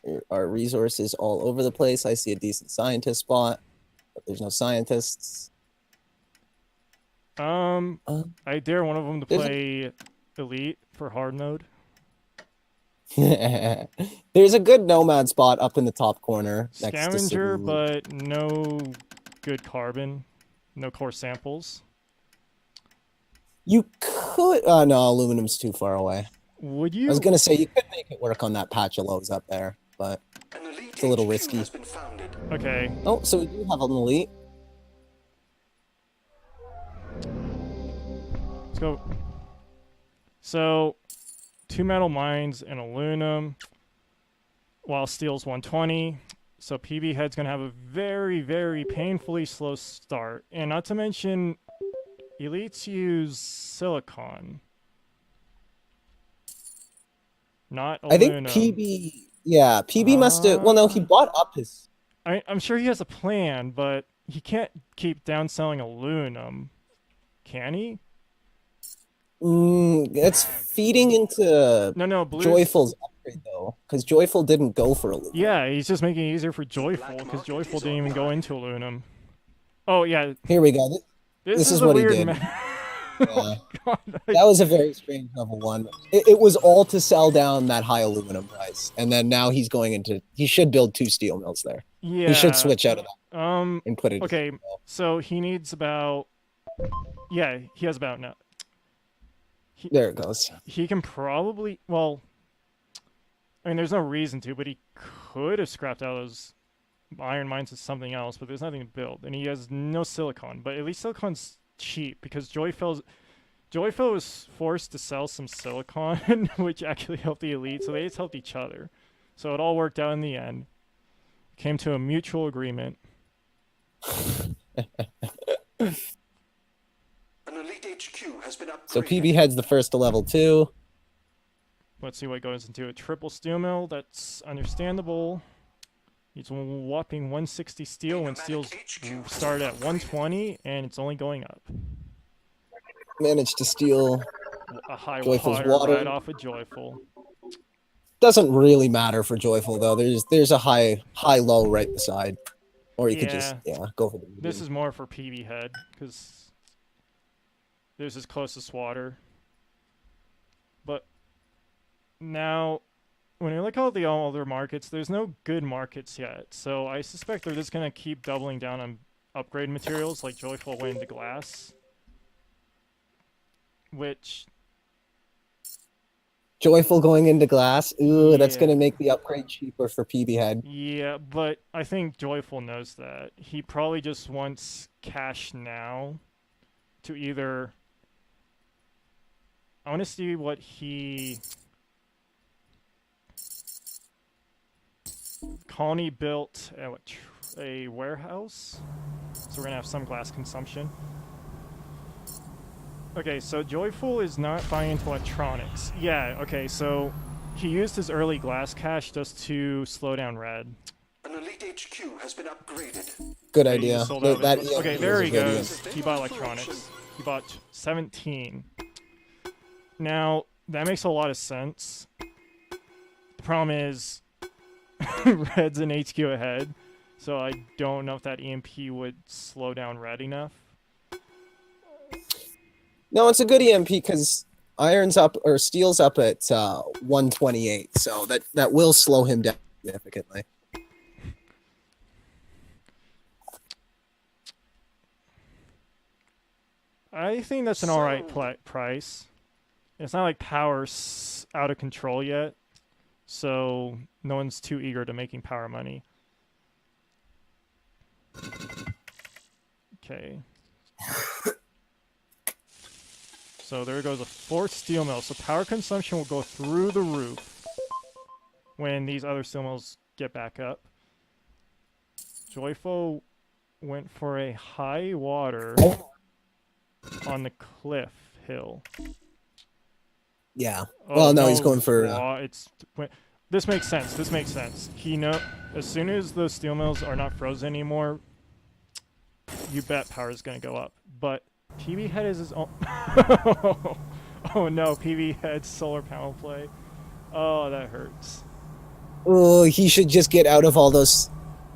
There are resources all over the place. I see a decent scientist spot, but there's no scientists. I dare one of them to There's play Elite for hard mode. there's a good nomad spot up in the top corner next to Scavenger, some. but no good carbon, no core samples. You could. No, aluminum's too far away. Would I was you? gonna say you could make it work on that patch of lows up there, but it's a little risky. Okay. Oh, so we do have an elite. Let's go. So, 2 metal mines and aluminum, while steel's 120. So Pbhead's gonna have a very, very painfully slow start, and not to mention, elites use silicon, not aluminum. I think PB must have. Well, no, he bought up his. I'm sure he has a plan, but he can't keep downselling aluminum, can he? It's feeding into No, Blue's... Joyful's upgrade though, because Joyful didn't go for aluminum. Yeah, he's just making it easier for Joyful, because Joyful didn't even go into aluminum. Oh, yeah. Here we go. This is what he did. Oh, God. That was a very strange level 1. It was all to sell down that high aluminum price, and then now he's going into. He should build 2 steel mills there. Yeah. He should switch out of that. And put it. Okay, so he needs about. Yeah, he has about now. There it goes. He can probably. Well, I mean, there's no reason to, but he could have scrapped out those iron mines to something else, but there's nothing to build, and he has no silicon. But at least silicon's cheap because Joyful was forced to sell some silicon, which actually helped the elite, so they just helped each other. So it all worked out in the end. Came to a mutual agreement. So Pbhead's the first to level 2. Let's see what goes into a triple steel mill. That's understandable. It's whopping 160 steel when steel's started at 120, and it's only going up. Managed to steal a high Joyful's water right off of Joyful. Doesn't really matter for Joyful though. There's a high low right beside, or you could just go for the. This is more for Pbhead because there's his closest water. But now, when you look at the all other markets, there's no good markets yet. So I suspect they're just gonna keep doubling down on upgrade materials like Joyful went into glass, which. Joyful going into glass. Ooh, that's gonna make the upgrade cheaper for Pbhead. Yeah, but I think Joyful knows that. He probably just wants cash now to either. I want to see what he. Colony built a warehouse, so we're gonna have some glass consumption. Okay, so Joyful is not buying into electronics. Yeah, okay, so he used his early glass cash just to slow down red. An elite HQ has been upgraded. Good idea. Okay, there he goes. He bought electronics. He bought 17. Now, that makes a lot of sense. The problem is, red's an HQ ahead, so I don't know if that EMP would slow down red enough. No, it's a good EMP because iron's up or steel's up at 128, so that will slow him down significantly. I think that's an alright price. It's not like power's out of control yet, so no one's too eager to making power money. Okay. So there goes a 4th steel mill. So power consumption will go through the roof when these other steel mills get back up. Joyful went for a high water on the cliff hill. Yeah. Well, no, he's going for. This makes sense. This makes sense. As soon as those steel mills are not frozen anymore, you bet power is going to go up. But Pbhead is his own. Oh no, Pbhead's solar panel play. Oh, that hurts. Oh, he should just get out of all those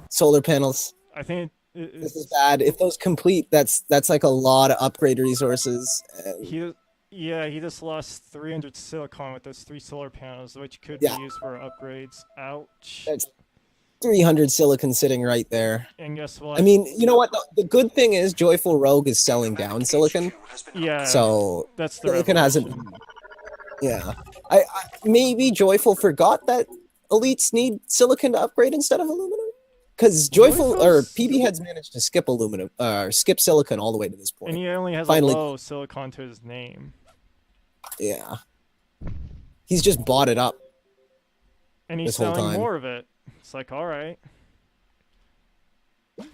solar panels. I think This is bad. If those complete, that's like a lot of upgrade resources. And he, yeah, he just lost 300 silicon with those 3 solar panels, which could Yeah. be used for upgrades. Ouch. that's 300 silicon sitting right there. And guess what? I mean, you know what? The good thing is Joyful Rogue is selling down silicon, Yeah, so that's the silicon hasn't. revelation. Yeah, I maybe Joyful forgot that elites need silicon to upgrade instead of aluminum, because Joyful or Joyful's- PbHead's managed to skip aluminum, skip silicon all the way to this point. And he only has Finally. a low silicon to his name. Yeah, he's just bought it up. And he's This whole selling time. more of it. It's like, all right.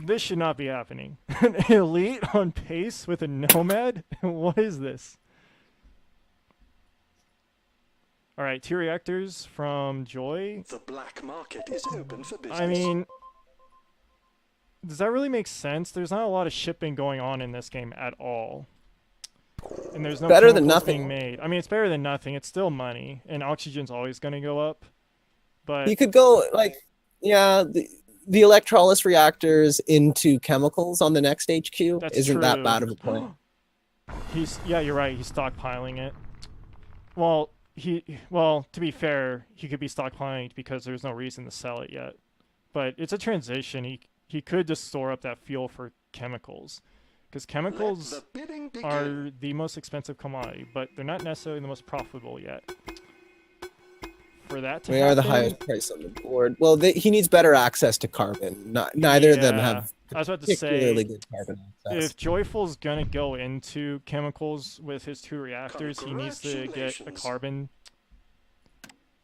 This should not be happening. An elite on pace with a nomad? What is this? All right, 2 reactors from Joy. The black market is open for business. I mean, does that really make sense? There's not a lot of shipping going on in this game at all. And there's no Better than chemicals nothing. being made. I mean, it's better than nothing. It's still money, and oxygen's always going to go up. But You could go like, yeah, the electrolysis reactors into chemicals on the next HQ That's isn't that true. bad of a point. Yeah, you're right. He's stockpiling it. Well, to be fair, he could be stockpiling it because there's no reason to sell it yet. But it's a transition. He could just store up that fuel for chemicals, because chemicals Let the bidding begin. are the most expensive commodity, but they're not necessarily the most profitable yet. For that to They are the happen- highest price on the board. Well, he needs better access to carbon. Neither of them Yeah, have I was about to particularly say, good carbon access. if Joyful's gonna go into chemicals with his 2 reactors, he needs to get a Congratulations. carbon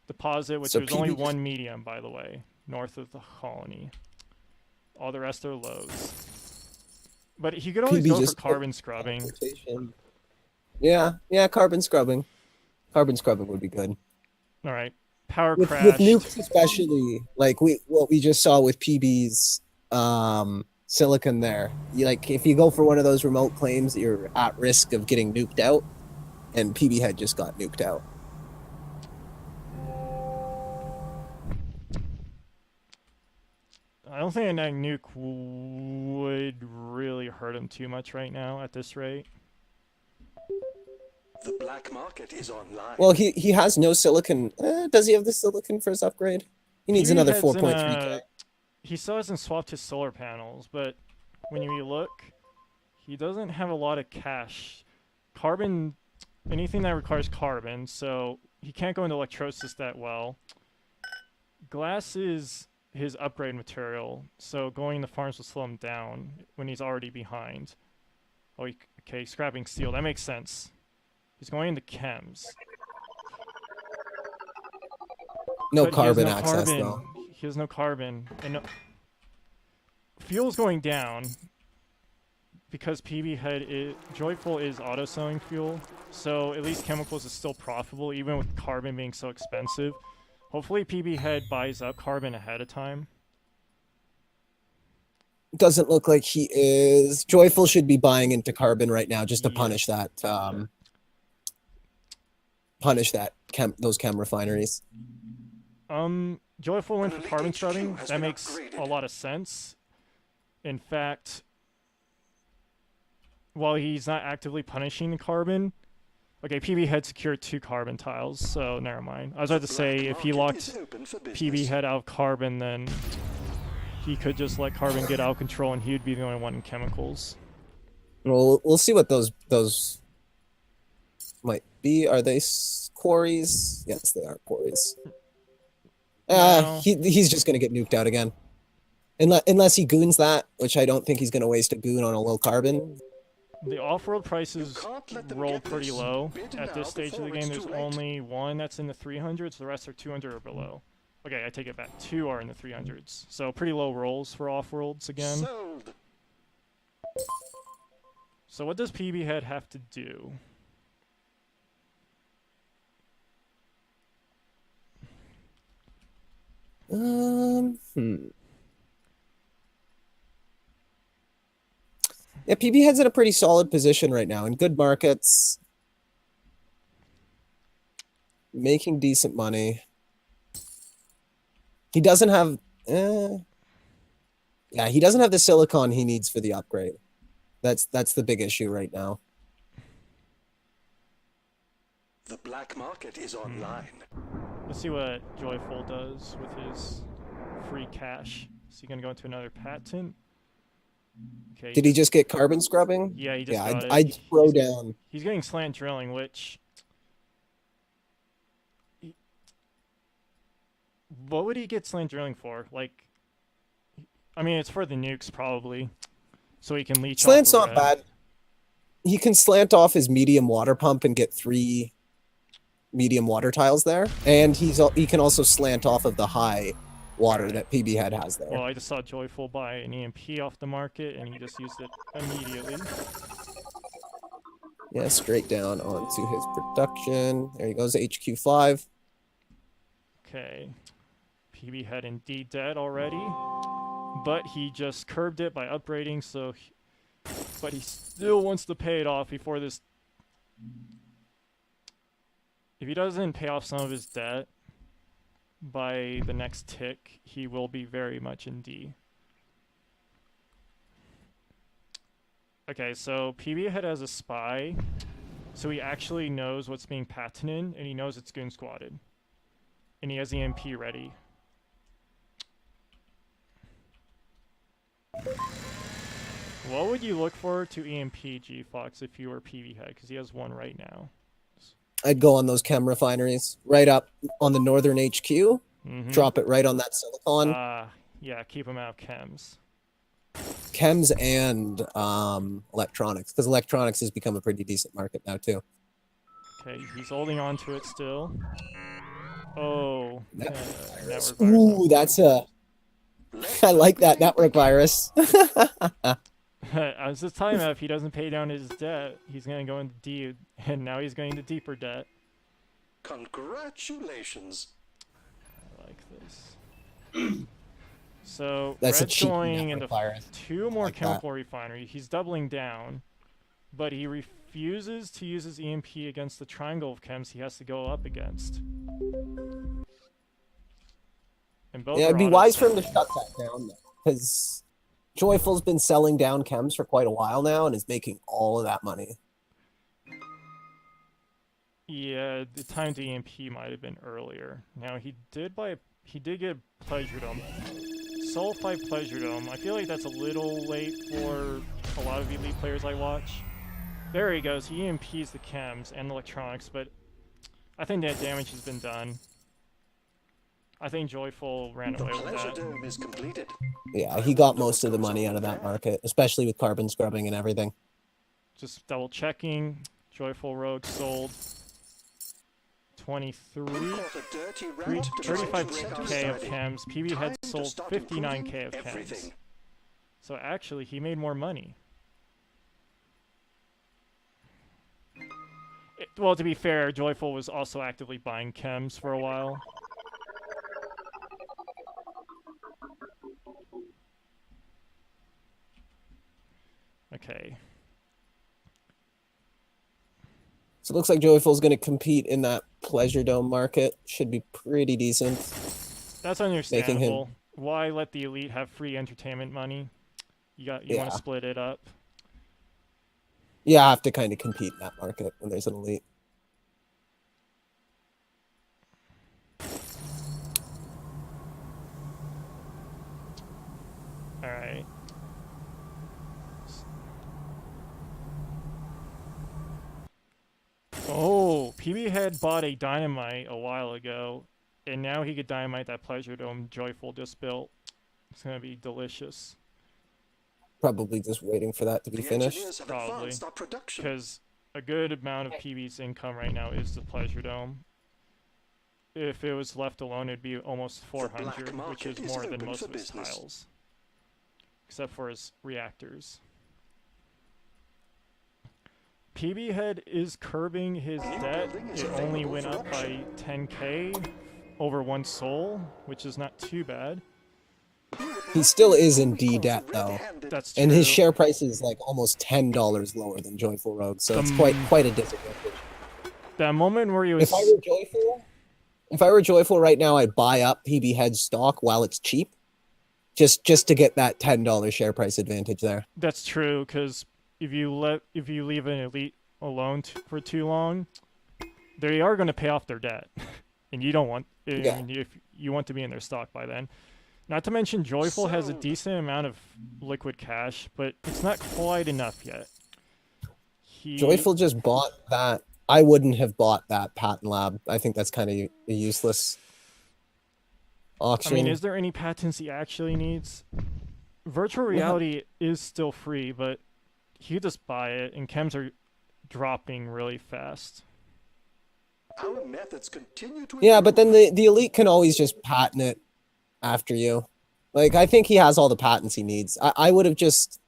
deposit, which So there's only PB one medium, by the way, north of the colony. All the rest are lows. But he could always PB go for just- carbon scrubbing. Transportation. Yeah, carbon scrubbing. Carbon scrubbing would be good. All right, power With crashed. nukes especially, like what we just saw with PB's silicon there. Like if you go for one of those remote claims, you're at risk of getting nuked out, and Pbhead just got nuked out. I don't think a nuke would really hurt him too much right now at this rate. The black market is online. Well, he has no silicon. Does he have the silicon for his upgrade? He needs another Pbhead's in 4.3K. He still hasn't swapped his solar panels, but when you look, he doesn't have a lot of cash. Carbon, anything that requires carbon, so he can't go into electrolysis that well. Glass is his upgrade material, so going to farms will slow him down when he's already behind. Oh, okay, scrapping steel, that makes sense. He's going into chems. No But he has carbon no access carbon. though. He has no carbon, and no... fuel's going down because Pbhead Joyful is auto selling fuel, so at least chemicals is still profitable even with carbon being so expensive. Hopefully Pbhead buys up carbon ahead of time. Doesn't look like he is. Joyful should be buying into carbon right now just to Yeah. punish that. Those chem refineries. Joyful went for An carbon elite HQ scrubbing. has That been makes a upgraded. lot of sense. In fact, while he's not actively punishing the carbon, okay, Pbhead secured 2 carbon tiles, so never mind. I was about to say, if he Black market locked is open for business. Pbhead out of carbon, then he could just let carbon get out of control and he would be the only one in chemicals. We'll see what those might be. Are they quarries? Yes, they are quarries. No. He's just gonna get nuked out again, unless he goons that, which I don't think he's gonna waste a goon on a low carbon. The off-road prices can't let them roll get pretty this. low Bid at now this stage of the before game. it's There's too late. only one that's in the 300s. The rest are 200 or below. Okay, I take it back. 2 are in the 300s. So pretty low rolls for off-roads again. Sold. So what does Pbhead have to do? Yeah, Pbhead's in a pretty solid position right now in good markets, making decent money. He doesn't have. Yeah, he doesn't have the silicon he needs for the upgrade. That's the big issue right now. The black market is online. Let's see what Joyful does with his free cash. Is he gonna go into another patent? Okay. Did he just get carbon scrubbing? Yeah, he just Yeah, got it. I'd throw down. He's getting slant drilling, which. What would he get slant drilling for? Like, I mean, it's for the nukes probably, so he can leech. Slant's off not bad. He can slant off his medium water pump and get 3 medium water tiles there, and he can also slant off of the high water that Pbhead has there. Well, I just saw Joyful buy an EMP off the market, and he just used it immediately. Yeah, straight down onto his production. There he goes, HQ5. Okay, Pbhead indeed dead already, but he just curbed it by upgrading. So, but he still wants to pay it off before this. If he doesn't pay off some of his debt by the next tick, he will be very much in D. Okay, so Pbhead has a spy, so he actually knows what's being patented, and he knows it's goon squatted. And he has EMP ready. What would you look for to EMP G-Fox if you were Pbhead? Because he has one right now. I'd go on those chem refineries right up on the northern HQ. Drop it right on that silicon. Yeah, keep him out of chems. Chems and electronics, because electronics has become a pretty decent market now too. Okay, he's holding on to it still. Oh, network virus. Ooh, that's a. I like that network virus. I was just telling him that if he doesn't pay down his debt, he's going to go into D, and now he's going into deeper debt. Congratulations. I like this. So, That's a Red's cheap going network into virus. 2 more Like chemical refineries. He's doubling down, but he refuses to use his EMP against the triangle of chems he has to go up against. And both Yeah, it'd are be auto wise for him to selling. shut that down, because Joyful's been selling down chems for quite a while now and is making all of that money. Yeah, the time to EMP might have been earlier. Now he did get Pleasure Dome. Sulfide Pleasure Dome. I feel like that's a little late for a lot of elite players I watch. There he goes. He EMPs the chems and electronics, but I think that damage has been done. I think Joyful ran away with Pleasure that. dome is completed. Yeah, he got most of the money out of that market, especially with carbon scrubbing and everything. Just double checking. JoyfulRogue sold 23, Caught a dirty rat to 35k of check chems. Pbhead Time to sold start 59k of improving chems. everything. So actually, he made more money. Well, to be fair, Joyful was also actively buying chems for a while. Okay. So it looks like Joyful's going to compete in that Pleasure Dome market. Should be pretty decent. That's understandable. Why let the elite have free entertainment money? You want to split it up. Yeah, I have to kind of compete in that market when there's an elite. All right. Oh, Pbhead bought a dynamite a while ago, and now he could dynamite that Pleasure Dome Joyful just built. It's gonna be delicious. Probably just waiting for that to be The finished. engineers have Probably. advanced our production. Because a good amount of PB's income right now is the Pleasure Dome. If it was left alone, it'd be almost 400, which market is is more than open most for of his business. tiles. Except for his reactors. Pbhead is curbing his debt. building is It only available went for up by 10k over 1 soul, which is not too bad. He still is in D debt though, That's true. and his share price is like almost $10 lower than JoyfulRogue, so it's quite a disadvantage. That moment where he was... If I were Joyful, If I were Joyful right now, I'd buy up Pbhead stock while it's cheap, just to get that $10 share price advantage there. That's true, because if you leave an elite alone for too long, they are going to pay off their debt, and you don't want. Yeah. If you want to be in their stock by then. Not to mention, Joyful has a decent amount of liquid cash, but it's not quite enough yet. Joyful just bought that. I wouldn't have bought that patent lab. I think that's kind of a useless auction. I mean, is there any patents he actually needs? Virtual reality is still free, but he could just buy it, and chems are dropping really fast. Our methods continue to Yeah, but then the elite can always just patent it after you. Like, I think he has all the patents he needs. I would have just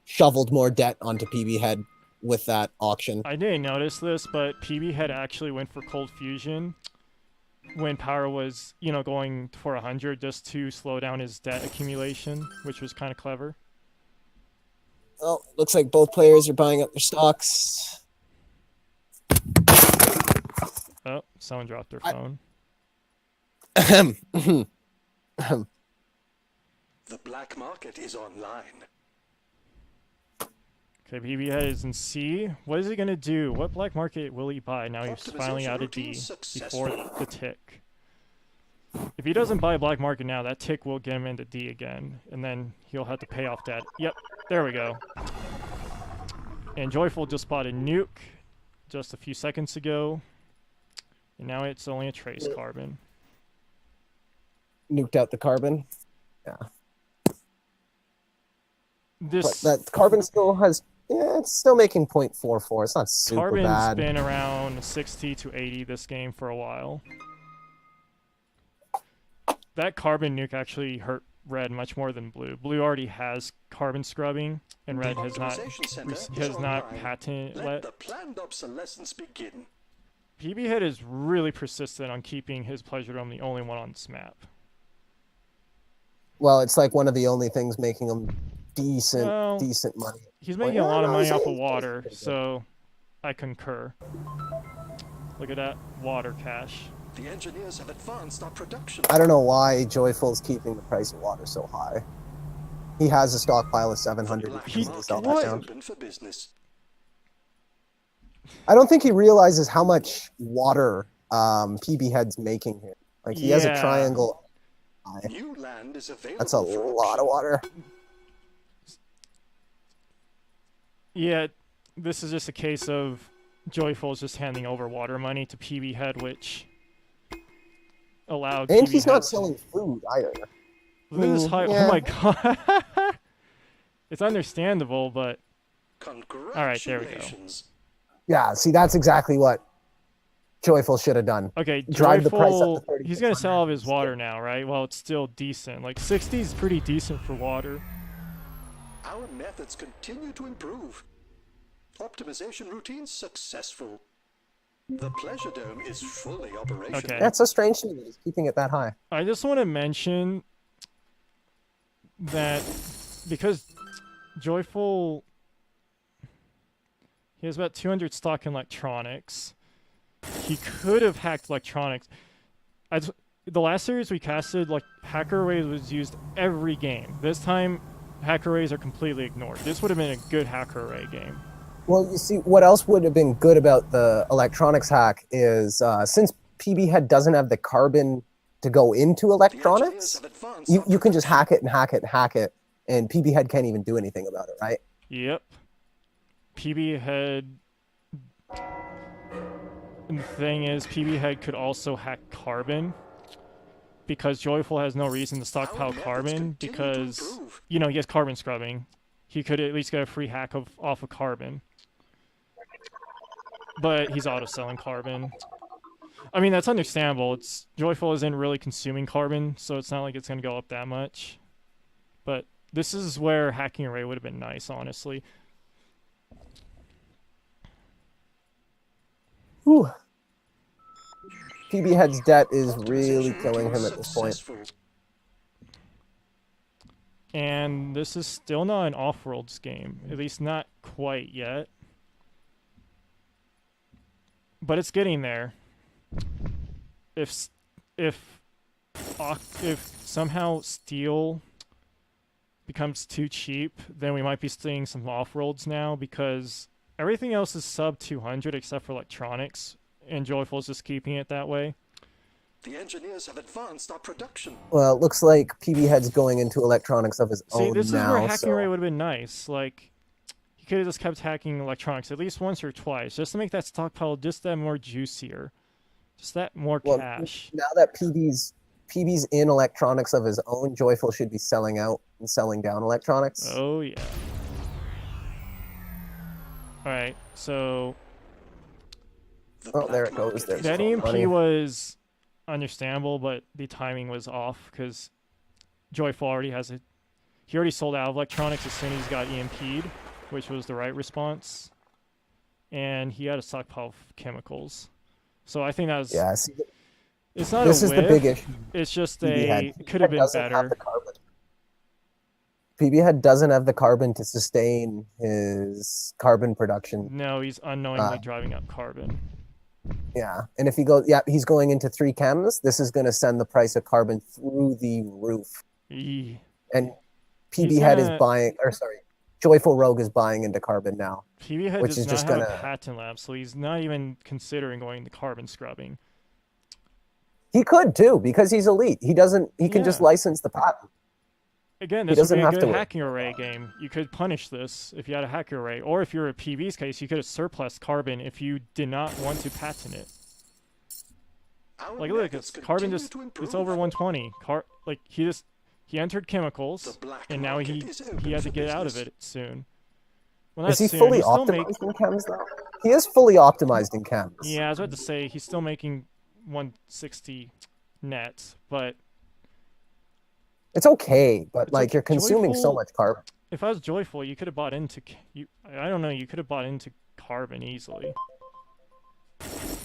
shoveled more debt onto Pbhead with that auction. I didn't notice this, but Pbhead actually went for cold fusion when power was, going for 100 just to slow down his debt accumulation, which was kind of clever. Well, looks like both players are buying up their stocks. Oh, someone dropped their phone. The black market is online. Okay, Pbhead is in C. What is he going to do? What black market will he buy now he's finally out of D before the tick? If he doesn't buy a black market now, that tick will get him into D again, and then he'll have to pay off debt. Yep, there we go. And Joyful just bought a nuke just a few seconds ago, and now it's only a trace carbon. Nuked out the carbon. Yeah. This But that carbon still has... Yeah, it's still making 0.44. It's not super carbon's bad. been around 60 to 80 this game for a while. That carbon nuke actually hurt red much more than blue. Blue already has carbon scrubbing, and red has not patent Let the planned obsolescence begin. Pbhead is really persistent on keeping his pleasure dome the only one on this map. Well, it's like one of the only things making him decent money. He's making a lot of money off of water, so I concur. Look at that water cache. The engineers have advanced our production. I don't know why Joyful's keeping the price of water so high. He has a stockpile of 700. He can sell that down. Open for business. I don't think he realizes how much water Pbhead's making here. Like, he has a triangle. New land is available. That's a lot of water. Yeah, this is just a case of Joyful is just handing over water money to Pbhead, which allowed. And he's not selling food either. Look at this high. Yeah. Oh my god! It's understandable, but Congratulations. all right, there we go. Yeah, see, that's exactly what Joyful should have done. Okay, Drive the price up Joyful, to he's gonna sell off his water now, right? Well, it's still decent. Like 60 is pretty decent for water. Our methods continue to improve. Optimization routines successful. The pleasure dome is fully operational. Okay. That's so strange to me that he's keeping it that high. I just want to mention that because Joyful, he has about 200 stock in electronics. He could have hacked electronics. The last series we casted, like, hacker arrays was used every game. This time, hacker arrays are completely ignored. This would have been a good hacker array game. Well, you see, what else would have been good about the electronics hack is since Pbhead doesn't have the carbon to go into electronics, you can just hack it and hack it and hack it, and Pbhead can't even do anything about it, right? Yep. Pbhead. And the thing is, Pbhead could also hack carbon, because Joyful has no reason to stockpile carbon, because, he has carbon scrubbing. He could at least get a free hack off of carbon. But he's auto-selling carbon. I mean, that's understandable. Joyful isn't really consuming carbon, so it's not like it's going to go up that much. But this is where hacking array would have been nice, honestly. Whew. Pbhead's debt is really killing him at this point. And this is still not an off-worlds game. At least not quite yet. But it's getting there. If if somehow steel becomes too cheap, then we might be seeing some off-worlds now, because everything else is sub 200 except for electronics, and Joyful's just keeping it that way. The engineers have advanced our production. Well, it looks like Pbhead's going into electronics of his See, own this now. is where hacking so... rate would have been nice. Like, he could have just kept hacking electronics at least once or twice, just to make that stockpile just that more juicier, just that more cash. Now that PB's in electronics of his own, Joyful should be selling out and selling down electronics. Oh yeah. All right, so Oh, there it goes. There's that the EMP money. was understandable, but the timing was off because Joyful already has it. He already sold out of electronics as soon as he got EMP'd, which was the right response, and he had a stockpile of chemicals. So I think that was. Yeah, see, It's not this a is whiff. the big issue. It's just Pbhead. it could have been doesn't have better. the carbon. Pbhead doesn't have the carbon to sustain his carbon production. No, he's unknowingly driving up carbon. Yeah, and if he goes, he's going into 3 chems. This is going to send the price of carbon through the roof. Eee. And Pbhead is buying, or sorry, JoyfulRogue is buying into carbon now. Pbhead which does is not just have gonna... a patent lab, so he's not even considering going to carbon scrubbing. He could too, because he's elite. He doesn't. He can just license the patent. Again, He this would doesn't be a have good to hacking array game. You could punish this if you had a hacking array, or if you're a PV's case, you could have surplus carbon if you did not want to patent it. Like look, it's carbon it's over 120. He entered chemicals, and now he had to get out of it soon. Well, is he soon. fully optimized in chems though? He is fully optimized in chems. Yeah, I was about to say he's still making 160 net, but it's okay. But it's like you're consuming so much carbon. If I was Joyful, you could have bought into I don't know. You could have bought into carbon easily.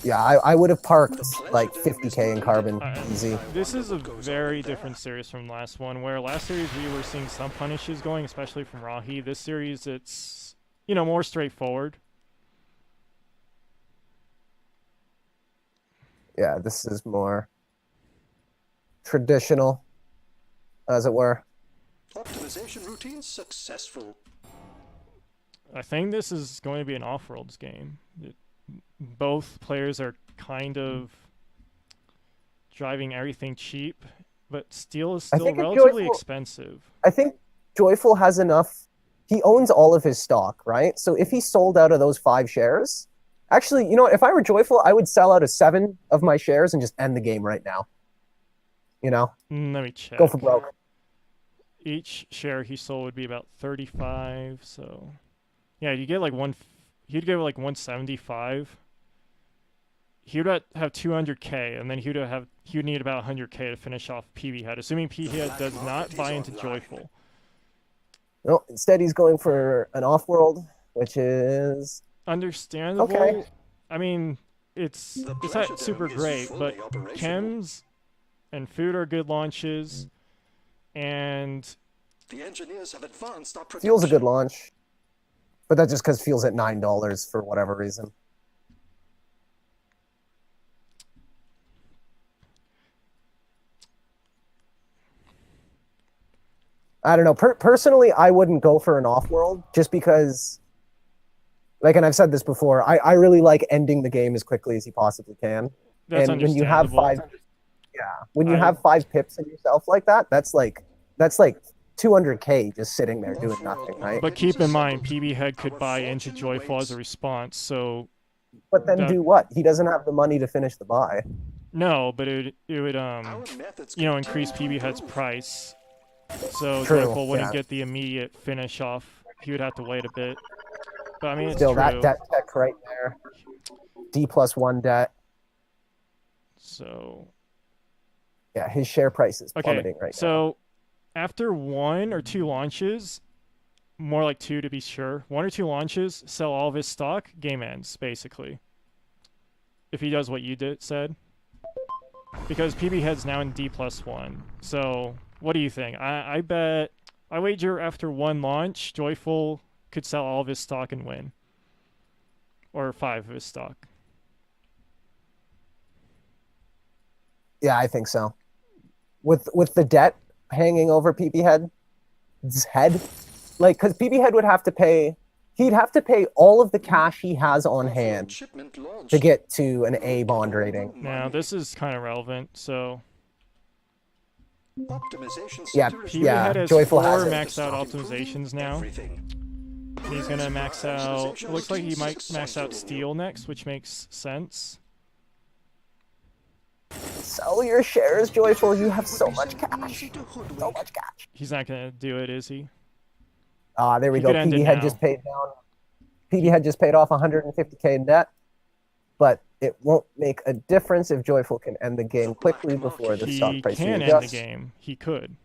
Yeah, I would have parked like 50k in carbon easy. This is a very different series from last one, where last series we were seeing some punishes going, especially from Rahi. This series, it's, more straightforward. Yeah, this is more traditional, as it were. Optimization routine successful. I think this is going to be an off-worlds game. Both players are kind of driving everything cheap, but steel is still relatively expensive. I think Joyful has enough. He owns all of his stock, right? So if he sold out of those 5 shares, actually, if I were Joyful, I would sell out of 7 of my shares and just end the game right now. Let me check. Go for broke. Each share he sold would be about 35. So, yeah, you get like he'd get like 175. He would have 200k, and then he would need about 100k to finish off Pbhead, assuming Pbhead does not buy into Joyful. No, instead he's going for an off-world, which is understandable. Okay. I mean, it's not super great, but chems and food are good launches, and the engineers have advanced our production. Fuel's a good launch, but that's just because Fuel's at $9 for whatever reason. I don't know. Personally, I wouldn't go for an off-world just because, and I've said this before, I really like ending the game as quickly as you possibly can. That's and when you have when you have 5 pips in yourself like that, that's like 200k just sitting there doing nothing, right? But keep in mind, Pbhead could buy into Joyful as a response, so. But then do what? He doesn't have the money to finish the buy. No, but it would increase Pbhead's price. So True, Joyful wouldn't get the immediate finish off. He would have to wait a bit. But I mean, it's still true. That debt tech right there. D+1 debt. So. Yeah, his share price is plummeting right now. So after 1 or 2 launches, more like 2 to be sure, 1 or 2 launches, sell all of his stock, game ends, basically. If he does what you said. Because Pbhead's now in D+1. So what do you think? I wager after 1 launch, Joyful could sell all of his stock and win. Or 5 of his stock. Yeah, I think so. With the debt hanging over Pbhead's head, like because Pbhead would have to pay, he'd have to pay all of the cash he has on Offload hand shipment to launched. get to an A Look bond at all the rating. Now, money. this is kind of relevant. So, Optimization Yeah, center is Pbhead yeah. ready. has Joyful has 4 it. maxed out Start improving optimizations now. everything. He's gonna max out. It Optimization looks like he routines might max out successful. steel next, which makes sense. Sell your shares, Joyful. You have Would so be much so cash. easy to So hoodwink. much cash. He's not gonna do it, is he? Ah, there we He go. could end it Pbhead now. just paid down. He, Pbhead just paid off 150K in debt, but it won't make a difference if Joyful can end the game The black quickly before market the is stock he price can end the readjusts. game. He could.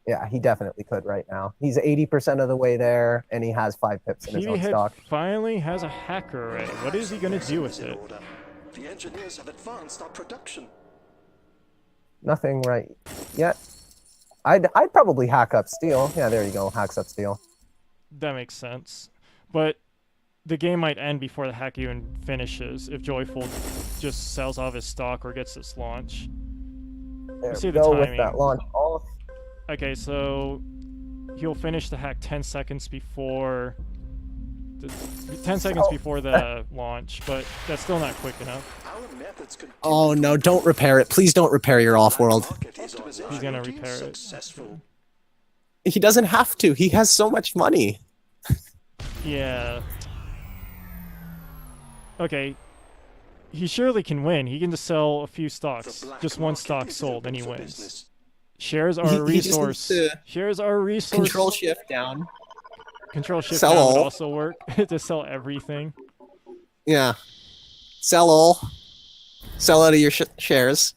Yeah, he definitely could right now. He's 80% of the way there, and he has 5 pips in his own Pbhead stock. finally has a hacker array. What is he gonna do with In it? order. The engineers have advanced our production. Nothing right yet. I'd probably hack up steel. Yeah, there you go. Hacks up steel. That makes sense. But the game might end before the hack even finishes if Joyful just sells off his stock or gets this launch. There Let's see we the go timing. with that launch off. Okay, so he'll finish the hack 10 seconds before the 10 seconds before the launch, but that's still not quick enough. Our methods continue Oh to no! Don't repair it. Please don't repair your off-world. He's gonna repair it. Successful. He doesn't have to. He has so much money. Yeah. Okay. He surely can win. He can just sell a few stocks. Just one stock sold and he wins. Shares are a He just needs resource. to Shares are a resource. Control shift down. Control shift Sell down would all. also work to sell everything. Yeah. Sell all. Sell out of your shares.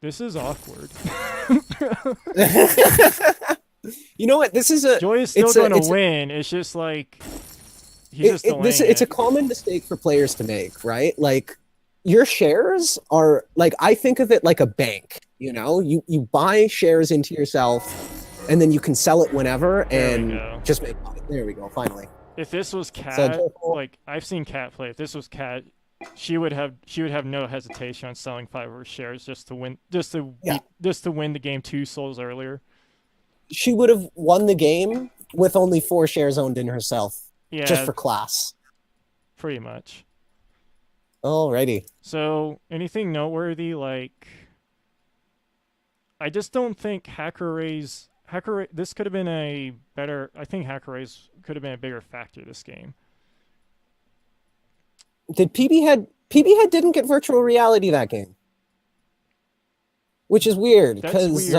This is awkward. You know what? This is a. Joy is still going to win. It's just like he's just delaying it's a it. common mistake for players to make, right? Like your shares are like, I think of it like a bank. You know, you buy shares into yourself, and then you can sell it whenever and just make money. There we go. Finally. If this was Cat, So, like I've seen Cat play. If this was Cat, she would have no hesitation on selling 5 of her shares just to win, just to win the game 2 souls earlier. She would have won the game with only 4 shares owned in herself, just for class. Pretty much. Alrighty. So, anything noteworthy? Like, I just don't think this could have been a better. I think hacker rays could have been a bigger factor this game. Did Pbhead didn't get virtual reality that game, which is weird because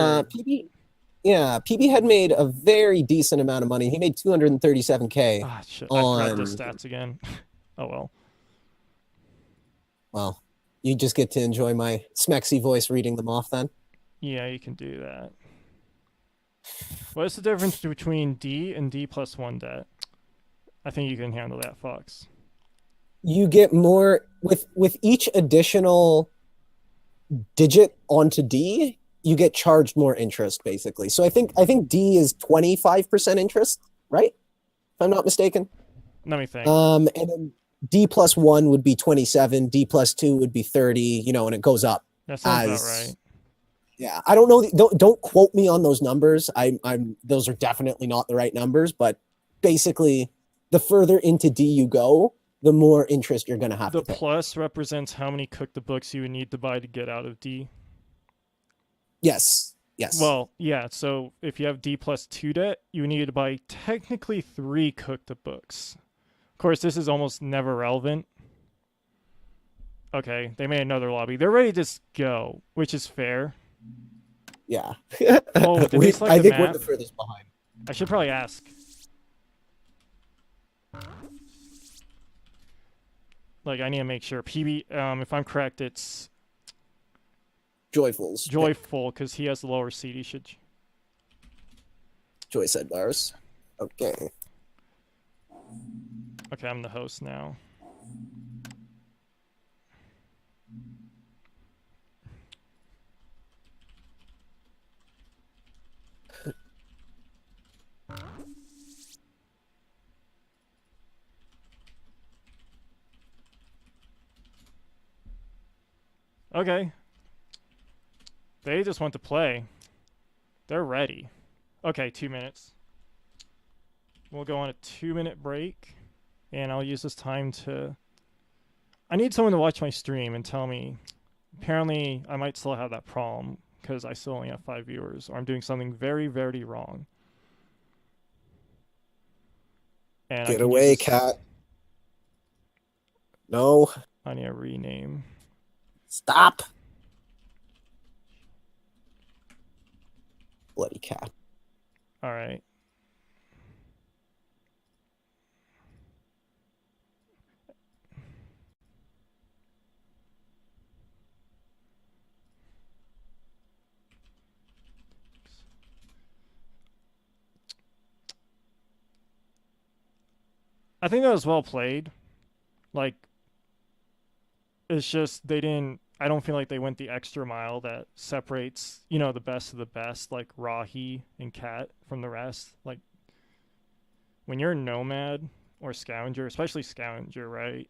Pbhead made a very decent amount of money. He made 237K. Ah, shit! I forgot the stats again. Oh well. Well, you just get to enjoy my smexy voice reading them off then. Yeah, you can do that. What's the difference between D and D+1 debt? I think you can handle that, Fox. You get more with each additional digit onto D, you get charged more interest, basically. So I think D is 25% interest, right? If I'm not mistaken. Let me think. And then D+1 would be 27, D+2 would be 30, you know, and it goes up. That sounds about right. Yeah, I don't know. Don't quote me on those numbers. Those are definitely not the right numbers, but basically, the further into D you go, the more interest you're going to have to pay. The plus represents how many cook the books you would need to buy to get out of D. Yes. Yes. Well, yeah. So if you have D+2 debt, you need to buy technically 3 cook the books. Of course, this is almost never relevant. Okay, they made another lobby. They're ready to just go, which is fair. Yeah. Oh, did they select I the think map? we're the furthest behind. I should probably ask. Like, I need to make sure. If I'm correct, it's Joyful's. Joyful, because he has the lower seed. He should. Joy said bars. Okay. Okay, I'm the host now. Okay. They just want to play. They're ready. Okay, 2 minutes. We'll go on a 2-minute break, and I'll use this time to... I need someone to watch my stream and tell me. Apparently, I might still have that problem because I still only have 5 viewers, or I'm doing something very, very wrong. And I Get can use away, this... cat. No. I need a rename. Stop. Bloody cat. All right. I think that was well played. Like, it's just they didn't. I don't feel like they went the extra mile that separates, the best of the best, like Rahi and Cat from the rest. Like, when you're a Nomad or Scavenger, especially Scavenger, right?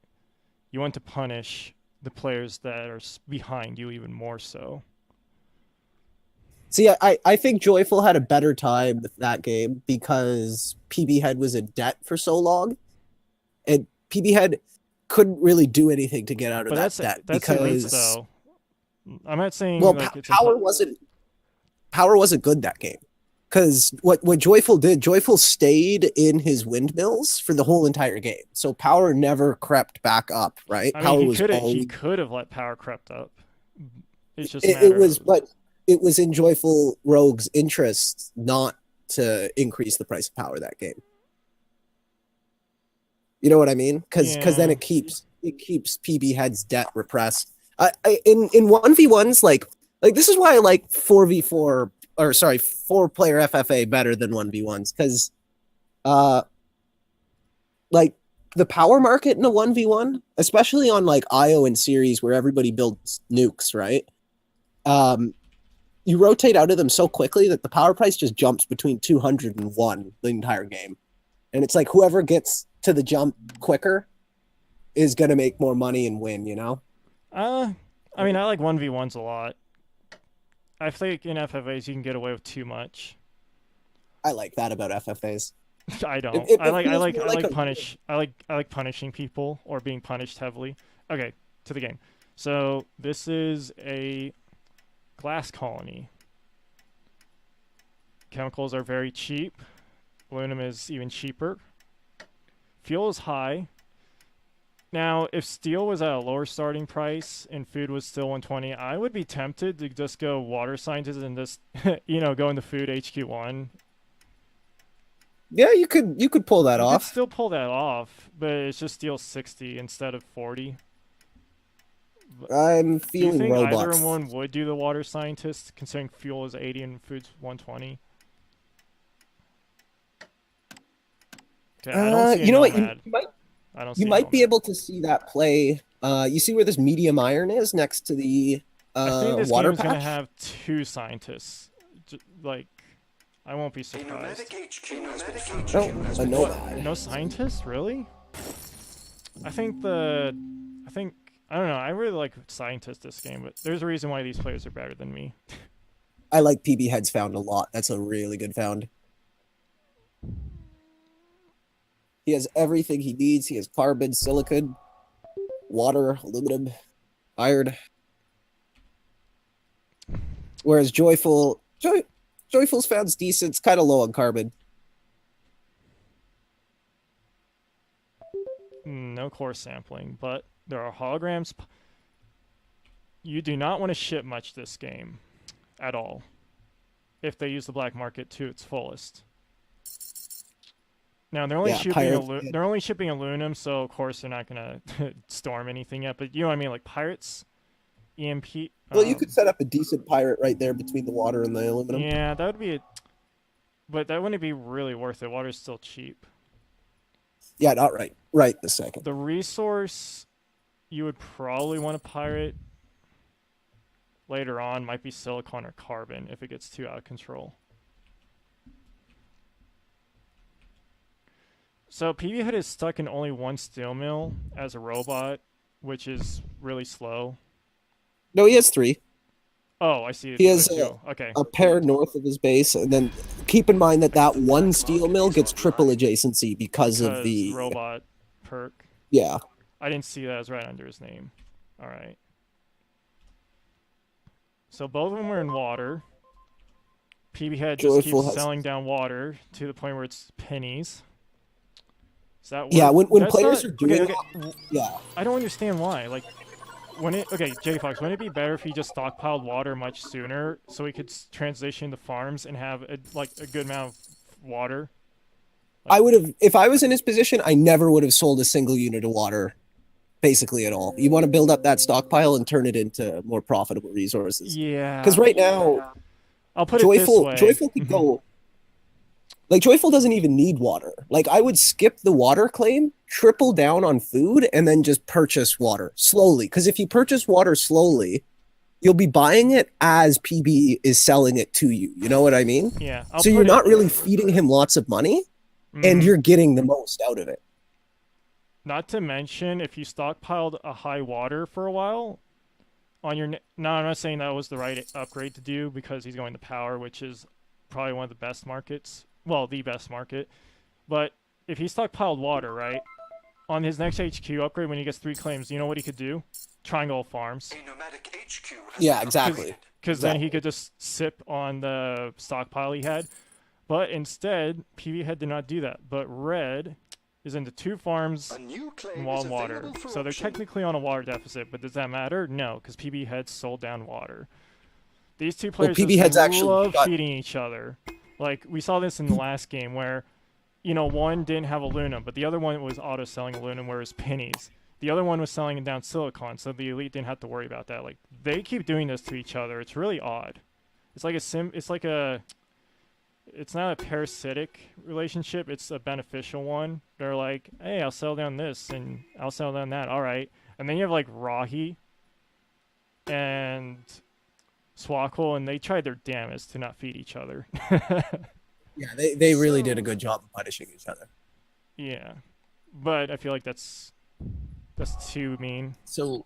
You want to punish the players that are behind you even more so. See, I think Joyful had a better time with that game because Pbhead was in debt for so long, and Pbhead couldn't really do anything to get out of But that debt that's elites because though. I'm not saying well, like it's power wasn't good that game because what Joyful did, Joyful stayed in his windmills for the whole entire game, so power never crept back up. Right, I mean, power he was could have always let power crept up. It's just a it matter was, of but it was in JoyfulRogue's interest not to increase the price of power that game. You know what I mean? Because then yeah. it keeps Pbhead's debt repressed. In 1v1s like this is why I like 4v4 or sorry 4-player FFA better than 1v1s because uh like the power market in a 1v1, especially on like IO and series where everybody builds nukes, right? You rotate out of them so quickly that the power price just jumps between 200 and 1 the entire game. And it's like whoever gets to the jump quicker is going to make more money and win, you know? I mean, I like 1v1s a lot. I think in FFAs you can get away with too much. I like that about FFAs. I don't. It I feels like more like I like punishing people or being punished heavily. Okay, to the game. So this is a glass colony. Chemicals are very cheap. Aluminum is even cheaper. Fuel is high. Now, if steel was at a lower starting price and food was still 120, I would be tempted to just go water scientist and just, go into food HQ1. Yeah, you could pull that You could off. still pull that off, but it's just steel 60 instead of 40. I'm Do you feeling think either Roblox. one would do the water scientist, considering fuel is 80 and food's 120? Okay, I don't see a You know what? nomad. I don't see You a might be nomad. able to see that play. You see where this medium iron is next to the I think this water game is going to patch? have 2 scientists. Like, I won't be A surprised. pneumatic HQ has been found. No, a nomad. No scientists, really? I think I don't know. I really like scientists this game, but there's a reason why these players are better than me. I like Pbhead's found a lot. That's a really good found. He has everything he needs. He has carbon, silicon, water, aluminum, iron. Whereas Joyful's found's decent. It's kind of low on carbon. No core sampling, but there are holograms. You do not want to ship much this game at all if they use the black market to its fullest. Now they're only shipping aluminum, so of course they're not gonna storm anything yet. But you know what I mean, like pirates, EMP. Well, you could set up a decent pirate right there between the water and the aluminum. Yeah, that would be but that wouldn't be really worth it. Water's still cheap. Yeah, not right this second. The resource you would probably want to pirate later on might be silicon or carbon if it gets too out of control. So Pbhead is stuck in only one steel mill as a robot, which is really slow. No, he has 3. Oh, I see. He The has other two. Okay. a pair north of his base, and then keep in mind that that one steel mill gets triple adjacency because of Because the robot perk. yeah. I didn't see that as right under his name. All right. So both of them are in water. Pbhead just keeps Joyful has selling down water to the point where it's pennies. Does that work? yeah. When That's players not are doing okay. that, yeah. I don't understand why. Like, when it okay, J Fox, wouldn't it be better if he just stockpiled water much sooner so he could transition the farms and have a good amount of water? Like, I would have if I was in his position. I never would have sold a single unit of water, basically at all. You want to build up that stockpile and turn it into more profitable resources. Because yeah. right now, I'll put it this way. Joyful could go. Like Joyful doesn't even need water. Like I would skip the water claim, triple down on food, and then just purchase water slowly. Because if you purchase water slowly, you'll be buying it as PB is selling it to you. You know what I mean? Yeah, So you're not really feeding him lots of money, and you're getting the most out of it. Not to mention, if you stockpiled a high water for a while on your. No, I'm not saying that was the right upgrade to do because he's going to power, which is probably one of the best markets. Well, the best market. But if he stockpiled water, right, on his next HQ upgrade, when he gets 3 claims, you know what he could do? Triangle farms. A nomadic HQ has Yeah, been exactly. Because then he could just sip on the stockpile he had. But instead, Pbhead did not do that. But Red is into 2 farms A new claim and is 1 water. available for So they're auction. technically on a water deficit, but does that matter? No, because Pbhead sold down water. These 2 Well, players Pbhead's just actually love got feeding each other. Like, we saw this in the last game where, you know, one didn't have aluminum, but the other one was auto-selling aluminum, whereas pennies. The other one was selling down silicon, so the elite didn't have to worry about that. Like, they keep doing this to each other. It's really odd. It's like it's not a parasitic relationship, it's a beneficial one. They're like, hey, I'll sell down this and I'll sell down that. All right. And then you have like Rahi and Swackle, and they tried their damnedest to not feed each other. yeah, they really did a good job of punishing each other. Yeah. But I feel like that's too mean. So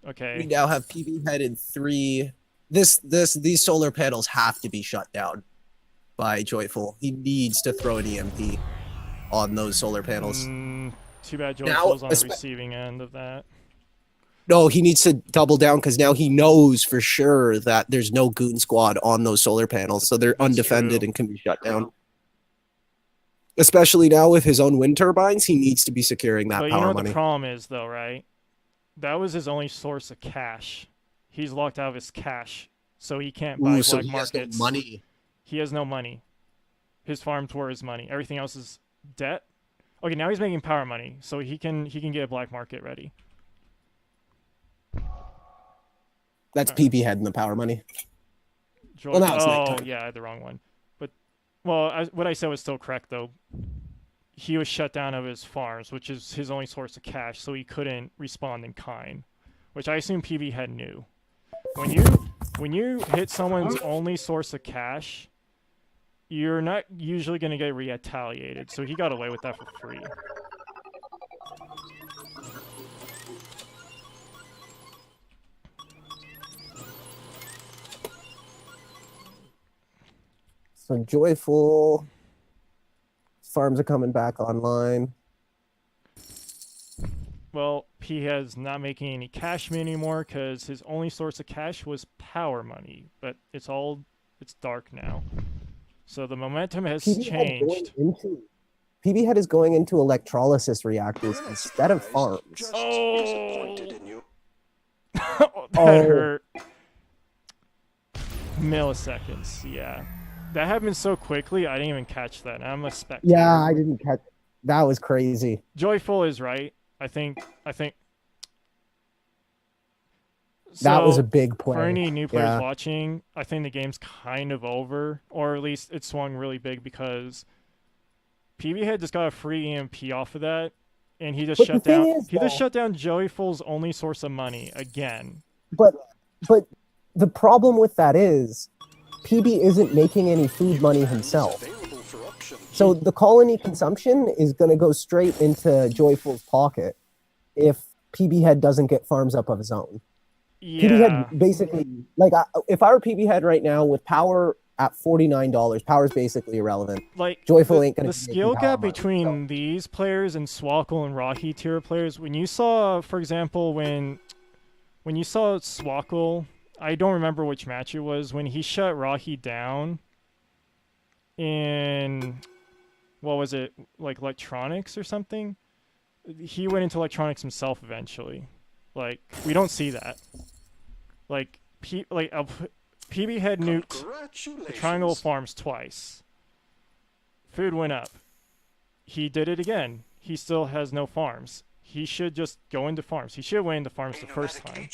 Okay. we now have Pbhead in 3. These solar panels have to be shut down by Joyful. He needs to throw an EMP on those solar panels. Too bad Now, Joyful's on the receiving end of that. No, he needs to double down because now he knows for sure that there's no goon squad on those solar panels, so they're undefended true. and can be shut down. Especially now with his own wind turbines, he needs to be securing that But you power know what money. the problem is, though, right? That was his only source of cash. He's locked out of his cash, so he can't buy so black he has markets. no money. He has no money. His farms were his money. Everything else is debt. Okay, now he's making power money, so he can get a black market ready. That's Pbhead in the power money. Well, now it's nighttime. yeah, I had the wrong one. But, well, what I said was still correct, though. He was shut down of his farms, which is his only source of cash, so he couldn't respond in kind, which I assume Pbhead knew. When you hit someone's only source of cash, you're not usually going to get retaliated, so he got away with that for free. So Joyful farms are coming back online. Well, Pbhead's not making any cash money anymore because his only source of cash was power money, but it's dark now. So the momentum has changed. Pbhead is going into electrolysis reactors instead of farms. Disappointed in you. That hurt. Milliseconds, yeah. That happened so quickly, I didn't even catch that. I'm a spectator. Yeah, I didn't catch. That was crazy. Joyful is right. I think. That was a big play. For any new players watching, I think the game's kind of over, or at least it swung really big because Pbhead just got a free EMP off of that, and he just shut down. He just shut down Joyful's only source of money again. But the problem with that is, PB isn't making any food money himself. So the colony consumption is going to go straight into Joyful's pocket if Pbhead doesn't get farms up of his own. Yeah, Pbhead basically, like, if I were Pbhead right now with power at $49, power is basically irrelevant. like Joyful ain't gonna the be making skill power gap money. So between these players and Swackle and Rahi tier players. When you saw, for example, when you saw Swackle, I don't remember which match it was, when he shut Rahi down in, what was it, like electronics or something? He went into electronics himself eventually. Like, we don't see that. Like, Pbhead nuked the Triangle Farms twice. Food went up. He did it again. He still has no farms. He should just go into farms. He should have went into farms the first time.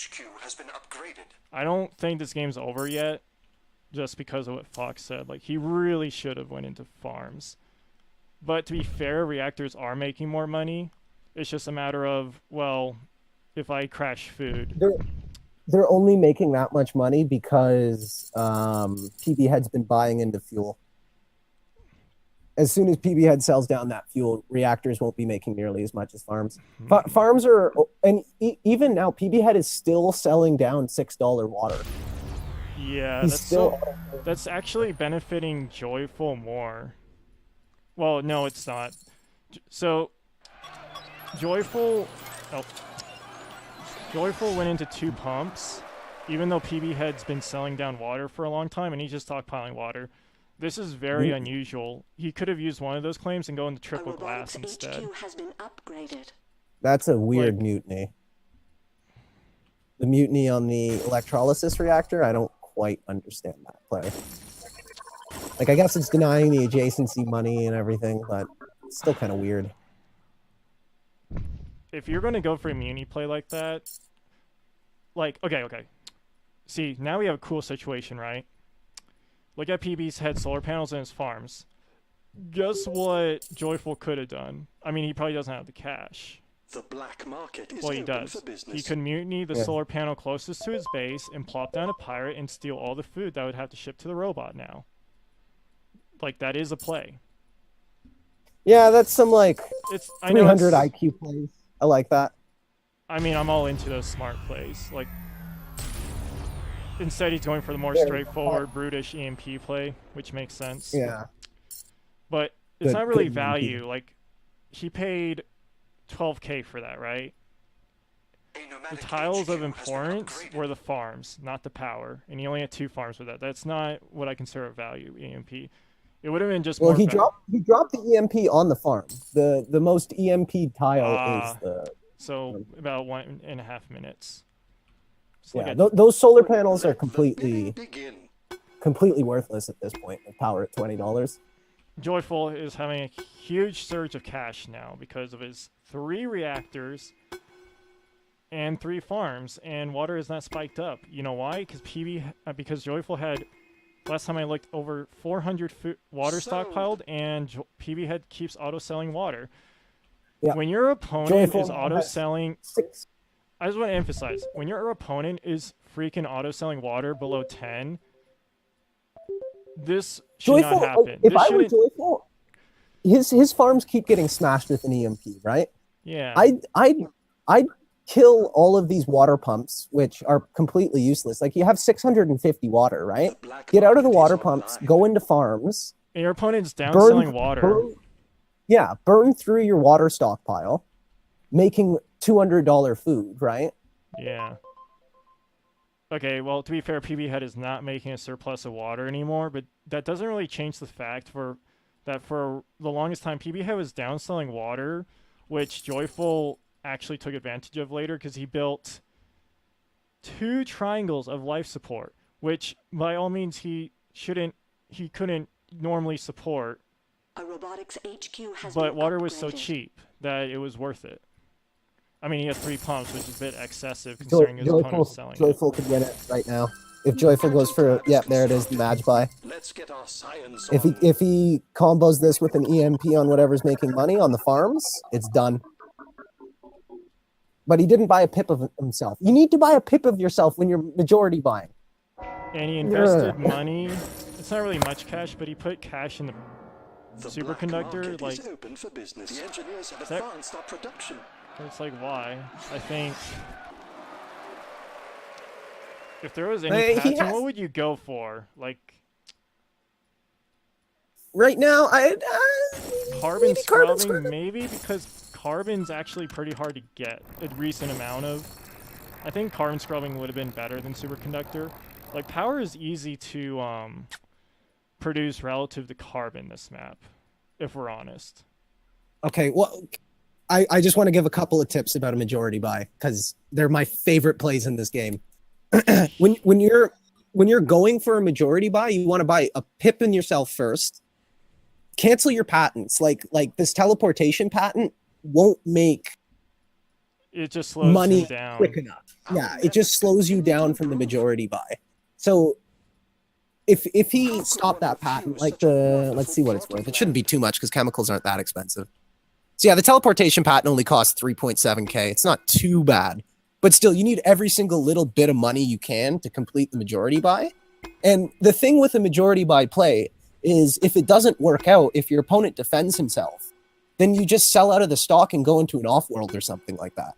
I don't think this game's over yet, just because of what Fox said. Like, he really should have went into farms. But to be fair, reactors are making more money. It's just a matter of, well, if I crash food. they're only making that much money because Pbhead's been buying into fuel. As soon as Pbhead sells down that fuel, reactors won't be making nearly as much as farms. Farms are, and even now, Pbhead is still selling down $6 water. Yeah, that's actually benefiting Joyful more. Well, no, it's not. So, Joyful went into 2 pumps, even though Pbhead's been selling down water for a long time, and he's just stockpiling water. This is very unusual. He could have used one of those claims and go into triple glass instead. Has been upgraded. That's a weird mutiny. The mutiny on the electrolysis reactor, I don't quite understand that play. Like, I guess it's denying the adjacency money and everything, but it's still kind of weird. If you're going to go for a mutiny play like that, like, okay. See, now we have a cool situation, right? Look at Pbhead solar panels in his farms. Guess what Joyful could have done? I mean, he probably doesn't have the cash. The black market is Well, he open does. for business. He could mutiny the solar panel closest to his base and plop down a pirate and steal all the food that would have to ship to the robot now. Like, that is a play. Yeah, that's some, like, I know 300 IQ plays. I like that. I mean, I'm all into those smart plays. Like, instead he's going for the more straightforward, brutish EMP play, which makes sense. Yeah. But it's not really good value. Like, he paid $12K for that, right? The tiles of importance were the farms, not the power. And he only had 2 farms for that. That's not what I consider a value EMP. It would have been just more. Well, he dropped the EMP on the farm. The most EMP tile is the. So about 1.5 minutes. Yeah, those solar panels are completely worthless at this point with power at $20. Joyful is having a huge surge of cash now because of his 3 reactors and 3 farms, and water is not spiked up. You know why? Because Joyful had, last time I looked, over 400 water stockpiled, and Pbhead keeps auto-selling water. Yeah. When your opponent Joyful is auto-selling... 6. I just want to emphasize, when your opponent is freaking auto-selling water below 10, this should not happen. If I were Joyful, his farms keep getting smashed with an EMP, right? Yeah. I'd kill all of these water pumps, which are completely useless. Like, you have 650 water, right? Get out of the water pumps, go into farms. And your opponent's down-selling water. Burn through your water stockpile, making $200 food, right? Yeah. Okay, well, to be fair, Pbhead is not making a surplus of water anymore, but that doesn't really change the fact that for the longest time, Pbhead was downselling water, which Joyful actually took advantage of later because he built 2 triangles of life support, which by all means he couldn't normally support. A robotics HQ has but been water upgraded. was so cheap that it was worth it. I mean, he had 3 pumps, which is a bit excessive considering his opponent was selling Joyful could win it right now. If Joyful goes for, there it is, the match buy. Let's get our science If he combos this with an EMP on whatever's making money on the farms, it's done. But he didn't buy a pip of himself. You need to buy a pip of yourself when you're majority buying. And he invested money. It's not really much cash, but he put cash in the superconductor. Like, is open for business. The engineers have advanced our production. It's like, why? I think If there was any He pattern, has what would you go for? Like right now. carbon Maybe carbon scrubbing, scrubbing. maybe because carbon's actually pretty hard to get a recent amount of. I think carbon scrubbing would have been better than superconductor. Like power is easy to produce relative to carbon this map, if we're honest. Okay, well, I just want to give a couple of tips about a majority buy because they're my favorite plays in this game. when you're going for a majority buy, you want to buy a pip in yourself first. Cancel your patents. Like this teleportation patent won't make It just slows him money down. quick enough. Yeah, it just slows you down from the majority buy. So if he stopped that patent, like let's see what it's worth. It shouldn't be too much because chemicals aren't that expensive. So yeah, the teleportation patent only costs 3.7K. It's not too bad. But still, you need every single little bit of money you can to complete the majority buy. And the thing with a majority buy play is if it doesn't work out, if your opponent defends himself, then you just sell out of the stock and go into an off-world or something like that.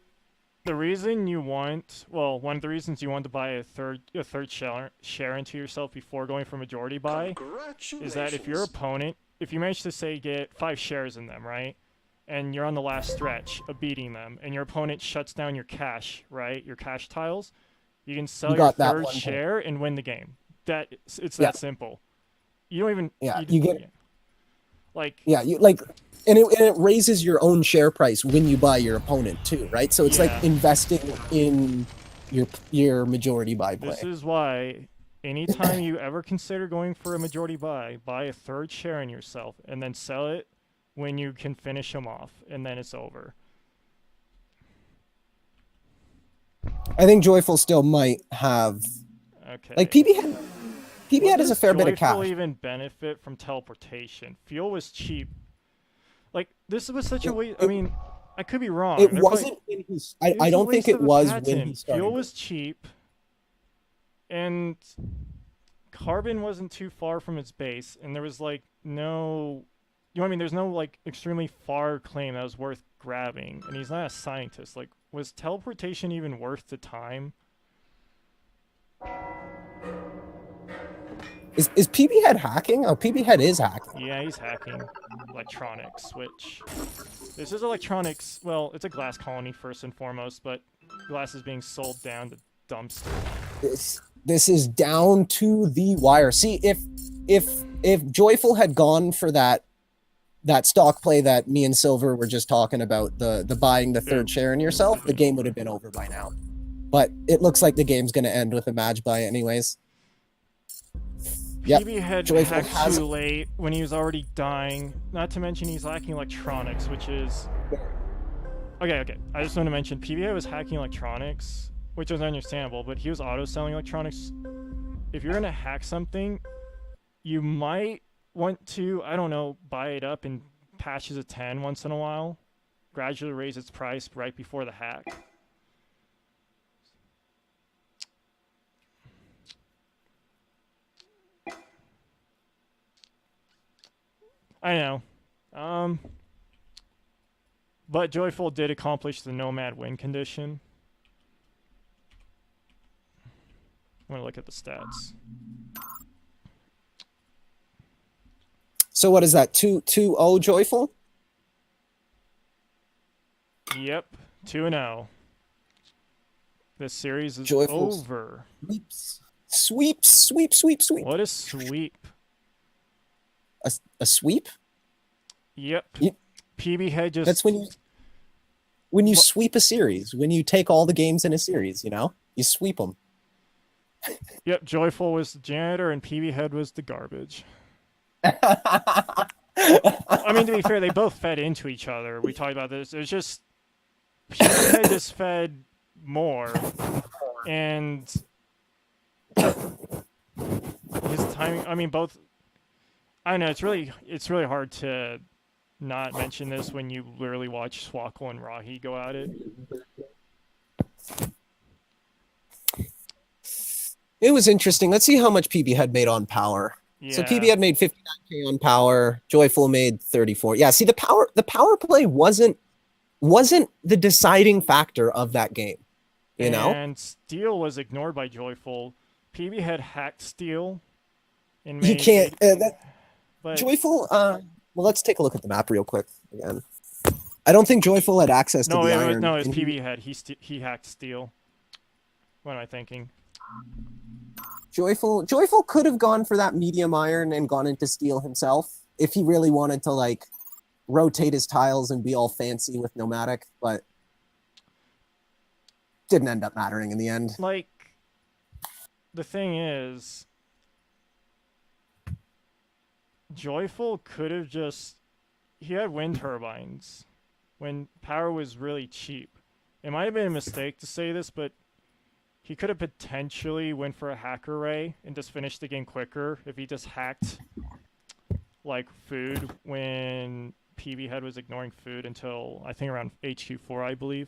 The reason you want, well, one of the reasons you want to buy a third share into yourself before going for majority buy is that if your opponent, if you manage to say get 5 shares in them, right, and you're on the last stretch of beating them, and your opponent shuts down your cash, right, your cash tiles, you can sell your third share and win the game. It's that simple. You don't even you get and it raises your own share price when you buy your opponent too, right? So it's like investing in your majority buy play. This is why anytime you ever consider going for a majority buy a third share in yourself and then sell it when you can finish them off, and then it's over. I think Joyful still might have like Pbhead has a fair bit of cash. Joyful even benefit from teleportation? Fuel was cheap. Like this was such a waste. I mean, I could be wrong. It wasn't when he. I don't think it was when he started. Fuel was cheap, and carbon wasn't too far from its base, and there was like no. You know what I mean? There's no like extremely far claim that was worth grabbing, and he's not a scientist. Like, was teleportation even worth the time? Is Pbhead hacking? Oh, Pbhead is hacking. Yeah, he's hacking electronics, which this is electronics. Well, it's a glass colony first and foremost, but glass is being sold down to dumpster. This is down to the wire. See, if Joyful had gone for that stock play that me and Silver were just talking about, the buying the third share in yourself, the game would have been over by now. But it looks like the game's going to end with a match buy anyways. Pbhead hacked too late when he was already dying. Not to mention he's lacking electronics, which is... Okay. I just want to mention Pbhead was hacking electronics, which was understandable, but he was auto-selling electronics. If you're going to hack something, you might want to, I don't know, buy it up in patches of 10 once in a while. Gradually raise its price right before the hack. I know. But Joyful did accomplish the Nomad win condition. I'm gonna look at the stats. So what is that? 2-0 Joyful? Yep, 2-0. This series is Joyful's over. Sweep. What a sweep. A sweep? Yep. Pbhead just... That's when you sweep a series. When you take all the games in a series, you know? You sweep them. Yep, Joyful was the janitor and Pbhead was the garbage. I mean, to be fair, they both fed into each other. We talked about this. It was just... Pbhead just fed more. And... his timing... I mean, both... I don't know, it's really hard to not mention this when you literally watch Swackle and Rahi go at it. It was interesting. Let's see how much Pbhead made on power. Yeah. So Pbhead made 59K on power. Joyful made 34. Yeah, see the power play wasn't the deciding factor of that game. You know, And Steel was ignored by Joyful. Pbhead hacked Steel in he May can't. 80, That but Joyful. Well, let's take a look at the map real quick again. I don't think Joyful had access to no, the it was iron. no, it was and Pbhead. He hacked Steel. What am I thinking? Joyful could have gone for that medium iron and gone into steel himself if he really wanted to like rotate his tiles and be all fancy with nomadic, but didn't end up mattering in the end. Like, the thing is, Joyful could have just. He had wind turbines when power was really cheap. It might have been a mistake to say this, but he could have potentially went for a hacker ray and just finished the game quicker if he just hacked like food when Pbhead was ignoring food until I think around HQ4, I believe.